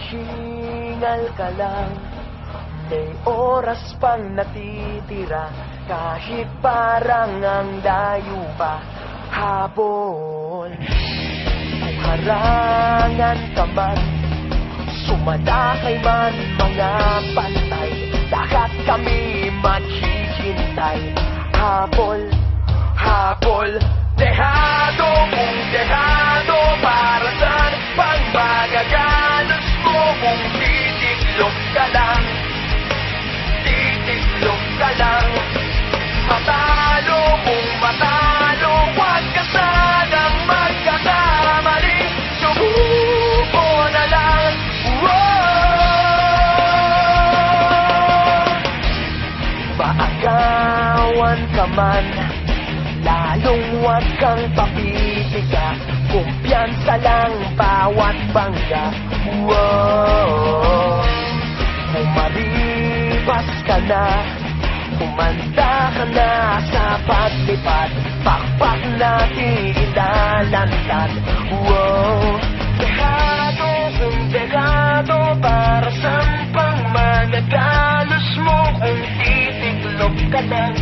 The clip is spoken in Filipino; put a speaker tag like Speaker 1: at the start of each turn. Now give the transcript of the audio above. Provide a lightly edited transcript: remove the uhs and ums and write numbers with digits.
Speaker 1: Maghingal ka lang, may oras pang natitira, kahit parang ang layo pa. Habol, kung harangan ka man, sumalakay man mga pantay, lahat kami maghihintay. Habol, habol, dehado kung dehado, para saan pang magagalos mo kung titiklop ka lang, titiklop ka lang. Matalo kung matalo, huwag ka sanang magkakamali, subuko na lang. Maagawan ka man, lalong huwag kang papipiga, kumpiyansa lang bawat bangga. Kung maripas ka na, kumanda ka na sa paglipad, pakpak natin ilalantad. Dehado kung dehado, para saan pang magagalos mo kung titiklop ka lang.